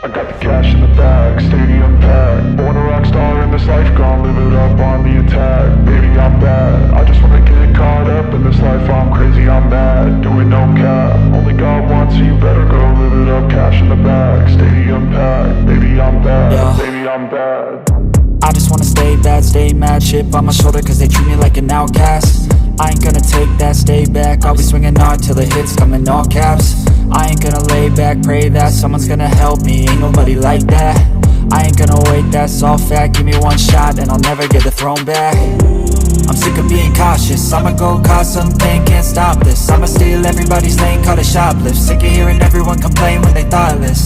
I got the cash in the bag, stadium packed. Born a rock star in this life, gon' live it up on the attack. Baby, I'm bad, I just wanna get caught up in this life. I'm crazy, I'm mad, doing no cap. Only God wants you, better go live it up. Cash in the bag, stadium packed. Baby, I'm bad, yeah. Baby, I'm bad. I just wanna stay bad, stay mad. Chip on my shoulder cause they treat me like an outcast. I ain't gonna take that, stay back. I'll be swinging hard till the hits come in all caps. I ain't gonna lay back, pray that someone's gonna help me. Ain't nobody like that. I ain't gonna wait, that's all fact. Give me one shot and I'll never get the throne back. I'm sick of being cautious, I'ma go cause something, can't stop this. I'ma steal everybody's lane, call it shoplift. Sick of hearing everyone complain when they thoughtless.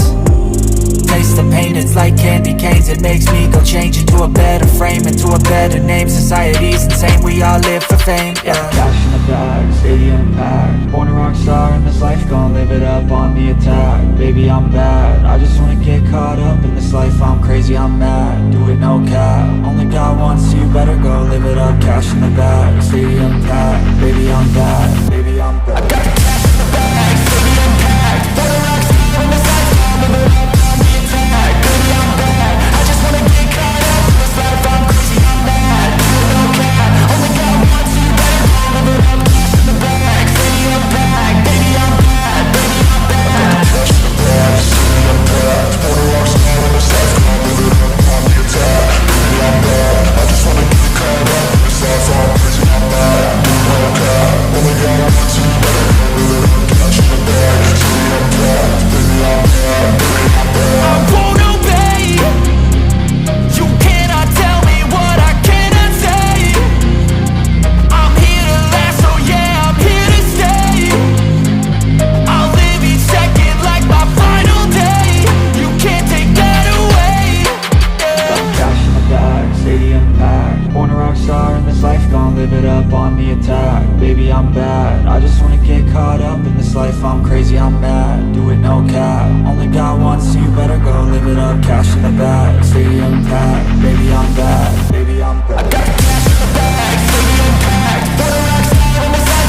Taste the pain, it's like candy canes. It makes me go change into a better frame, into a better name. Society's insane, we all live for fame, yeah. Cash in the bag, stadium packed. Born a rock star in this life, gon' live it up on the attack. Baby, I'm bad, I just wanna get caught up in this life. I'm crazy, I'm mad, do it no cap. Only God wants you, better go live it up. Cash in the bag, stadium packed. Baby, I'm bad, baby, I'm bad. I got the cash in the bag, stadium packed. Born a rock star in this life, gon' live it up. I'm crazy, I'm mad, do it no cap. Only God wants you, better go live it up. Cash in the bag, stadium packed. Baby, I'm bad, baby, I'm bad. I got the cash in the bag, stadium packed. Born a rock star in this life, gon' live it up on the attack. Baby, I'm bad, I just wanna get caught up in this life. I'm crazy, I'm mad, do it no cap. Only God wants you, better go live it up. Cash in the bag, stadium packed. Baby, I'm bad, baby, I'm bad. I got the cash in the bag, stadium packed. Born a rock star in this life.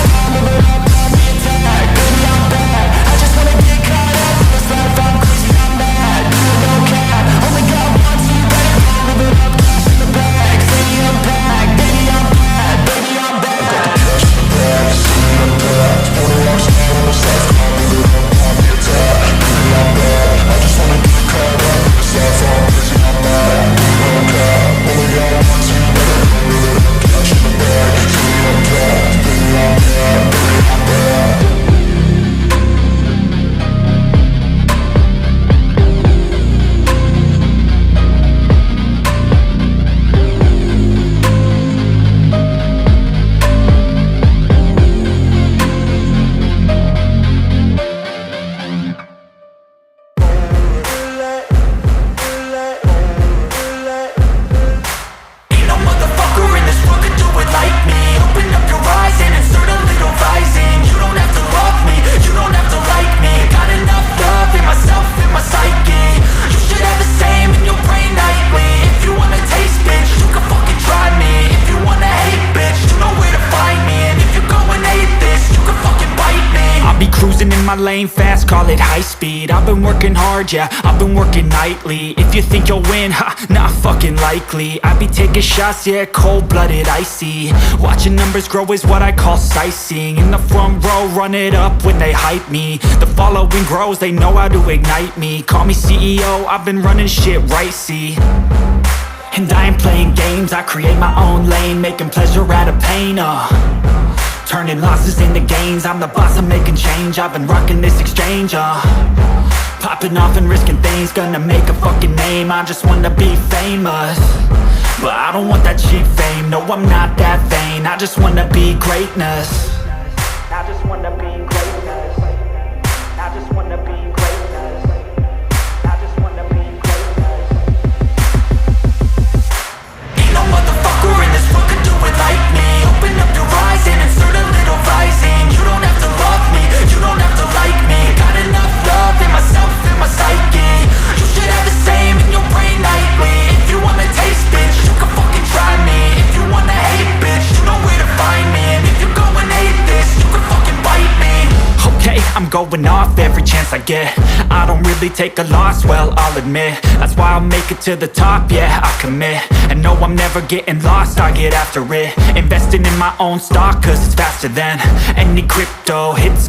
Lane fast, call it high speed. I've been working hard, yeah, I've been working nightly. If you think you'll win, ha, not fucking likely. I be taking shots, yeah, cold-blooded, icy. Watching numbers grow is what I call sightseeing. In the front row, run it up when they hype me. The following grows, they know how to ignite me. Call me CEO, I've been running shit right, see. And I ain't playing games, I create my own lane. Making pleasure out of pain, turning losses into gains. I'm the boss, I'm making change. I've been rocking this exchange, popping off and risking things. Gonna make a fucking name. I just wanna be famous, but I don't want that cheap fame. No, I'm not that vain. I just wanna be greatness. I just wanna be greatness. I just wanna be greatness. I just wanna be greatness. Ain't no motherfucker in this world could do it like me. Open up your eyes and insert a little rising. You don't have to love me, you don't have to like me. Got enough love in myself, in my psyche. You should have the same in your brain nightly. If you wanna taste, bitch, you can fucking try me. If you wanna hate, bitch, you know where to find me. And if you're going hate showing off every chance I get. I don't really take a loss, well, I'll admit. That's why I'll make it to the top, yeah, I commit. And no, I'm never getting lost, I get after it. Investing in my own stock, cause it's faster than any crypto. Hits